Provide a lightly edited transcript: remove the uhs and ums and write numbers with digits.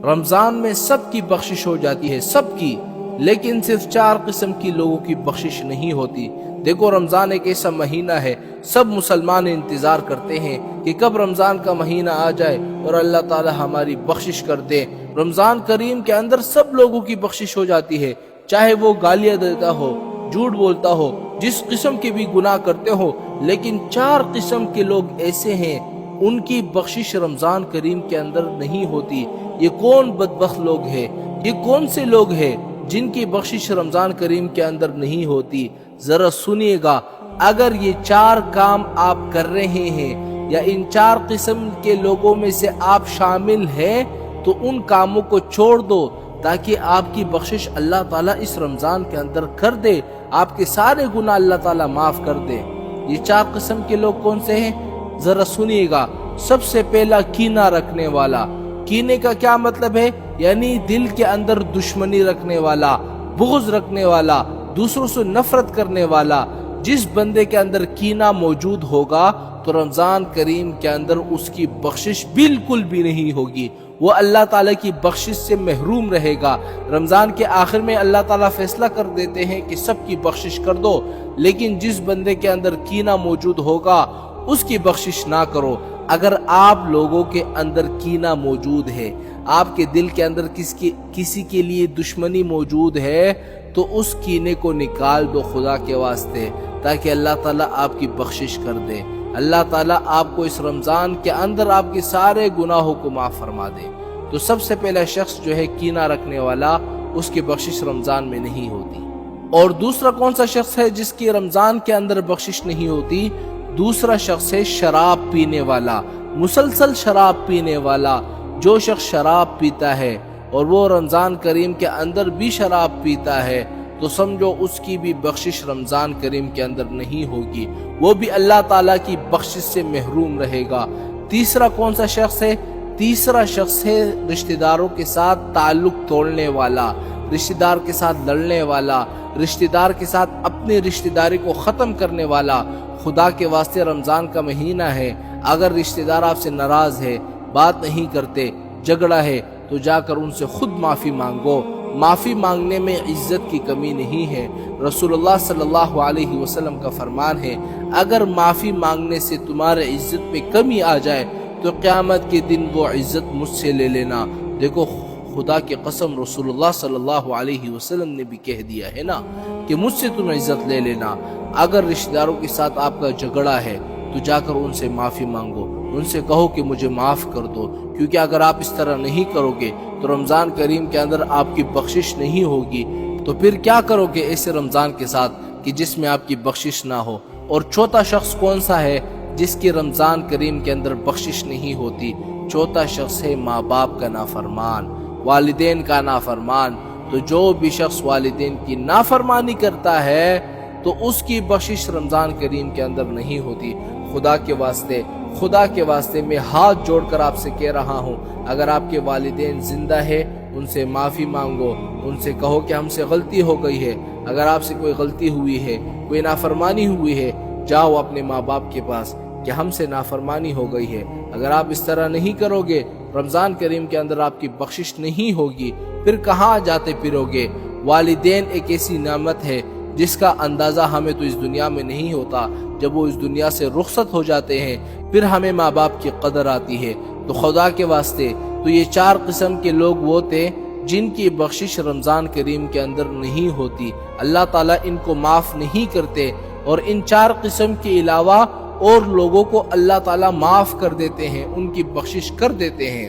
رمضان میں سب کی بخشش ہو جاتی ہے، سب کی، لیکن صرف 4 قسم کی لوگوں کی بخشش نہیں ہوتی۔ دیکھو رمضان ایک ایسا مہینہ ہے، سب مسلمان انتظار کرتے ہیں کہ کب رمضان کا مہینہ آ جائے اور اللہ تعالی ہماری بخشش کر دے۔ رمضان کریم کے اندر سب لوگوں کی بخشش ہو جاتی ہے، چاہے وہ گالیاں دیتا ہو، جھوٹ بولتا ہو، جس قسم کے بھی گناہ کرتے ہو، لیکن 4 قسم کے لوگ ایسے ہیں ان کی بخشش رمضان کریم کے اندر نہیں ہوتی۔ یہ کون بدبخت لوگ ہیں؟ یہ کون سے لوگ ہیں جن کی بخشش رمضان کریم کے اندر نہیں ہوتی؟ ذرا سنیے گا، اگر یہ 4 کام آپ کر رہے ہیں یا ان 4 قسم کے لوگوں میں سے آپ شامل ہیں تو ان کاموں کو چھوڑ دو تاکہ آپ کی بخشش اللہ تعالیٰ اس رمضان کے اندر کر دے، آپ کے سارے گناہ اللہ تعالیٰ معاف کر دے۔ یہ 4 قسم کے لوگ کون سے ہیں؟ ذرا سنیے گا۔ سب سے پہلا کینہ رکھنے والا۔ کینے کا کیا مطلب ہے؟ یعنی دل کے اندر دشمنی رکھنے والا، بغض رکھنے والا، دوسروں سے نفرت کرنے والا۔ جس بندے کے اندر کینہ موجود ہوگا تو رمضان کریم کے اندر اس کی بخشش بالکل بھی نہیں ہوگی، وہ اللہ تعالیٰ کی بخشش سے محروم رہے گا۔ رمضان کے آخر میں اللہ تعالیٰ فیصلہ کر دیتے ہیں کہ سب کی بخشش کر دو، لیکن جس بندے کے اندر کینہ موجود ہوگا اس کی بخشش نہ کرو۔ اگر آپ لوگوں کے اندر کینہ موجود ہے، آپ کے دل کے اندر کسی کے لیے دشمنی موجود ہے تو اس کینے کو نکال دو خدا کے واسطے، تاکہ اللہ تعالیٰ آپ کی بخشش کر دے۔ اللہ تعالیٰ آپ کو اس رمضان کے اندر آپ کے سارے گناہوں کو معاف فرما دے۔ تو سب سے پہلا شخص جو ہے کینہ رکھنے والا، اس کی بخشش رمضان میں نہیں ہوتی۔ اور دوسرا کون سا شخص ہے جس کی رمضان کے اندر بخشش نہیں ہوتی؟ دوسرا شخص ہے شراب پینے والا، مسلسل شراب پینے والا۔ جو شخص شراب پیتا ہے اور وہ رمضان کریم کے اندر بھی شراب پیتا ہے تو سمجھو اس کی بھی بخشش رمضان کریم کے اندر نہیں ہوگی، وہ بھی اللہ تعالیٰ کی بخشش سے محروم رہے گا۔ تیسرا کون سا شخص ہے؟ تیسرا شخص ہے رشتہ داروں کے ساتھ تعلق توڑنے والا، رشتہ دار کے ساتھ لڑنے والا، رشتہ دار کے ساتھ اپنی رشتہ داری کو ختم کرنے والا۔ خدا کے واسطے رمضان کا مہینہ ہے، اگر رشتہ دار آپ سے ناراض ہے، بات نہیں کرتے، جھگڑا ہے، تو جا کر ان سے خود معافی مانگو۔ معافی مانگنے میں عزت کی کمی نہیں ہے۔ رسول اللہ صلی اللہ علیہ وسلم کا فرمان ہے، اگر معافی مانگنے سے تمہارے عزت میں کمی آ جائے تو قیامت کے دن وہ عزت مجھ سے لے لینا۔ دیکھو خدا کی قسم، رسول اللہ صلی اللہ علیہ وسلم نے بھی کہہ دیا ہے نا کہ مجھ سے تم عزت لے لینا۔ اگر رشتہ داروں کے ساتھ آپ کا جھگڑا ہے تو جا کر ان سے معافی مانگو، ان سے کہو کہ مجھے معاف کر دو، کیونکہ اگر آپ اس طرح نہیں کرو گے تو رمضان کریم کے اندر آپ کی بخشش نہیں ہوگی۔ تو پھر کیا کرو گے ایسے رمضان کے ساتھ کہ جس میں آپ کی بخشش نہ ہو؟ اور چوتھا شخص کون سا ہے جس کی رمضان کریم کے اندر بخشش نہیں ہوتی؟ چوتھا شخص ہے ماں باپ کا نافرمان، والدین کا نافرمان۔ تو جو بھی شخص والدین کی نافرمانی کرتا ہے تو اس کی بخشش رمضان کریم کے اندر نہیں ہوتی۔ خدا کے واسطے میں ہاتھ جوڑ کر آپ سے کہہ رہا ہوں، اگر آپ کے والدین زندہ ہے ان سے معافی مانگو، ان سے کہو کہ ہم سے غلطی ہو گئی ہے۔ اگر آپ سے کوئی غلطی ہوئی ہے، کوئی نافرمانی ہوئی ہے، جاؤ اپنے ماں باپ کے پاس کہ ہم سے نافرمانی ہو گئی ہے۔ اگر آپ اس طرح نہیں کرو گے، رمضان کریم کے اندر آپ کی بخشش نہیں ہوگی، پھر کہاں جاتے پھرو گے؟ والدین ایک ایسی نعمت ہے جس کا اندازہ ہمیں تو اس دنیا میں نہیں ہوتا، جب وہ اس دنیا سے رخصت ہو جاتے ہیں پھر ہمیں ماں باپ کی قدر آتی ہے۔ تو خدا کے واسطے تو یہ 4 قسم کے لوگ وہ تھے جن کی بخشش رمضان کریم کے اندر نہیں ہوتی، اللہ تعالیٰ ان کو معاف نہیں کرتے، اور ان 4 قسم کے علاوہ اور لوگوں کو اللہ تعالیٰ معاف کر دیتے ہیں، ان کی بخشش کر دیتے ہیں۔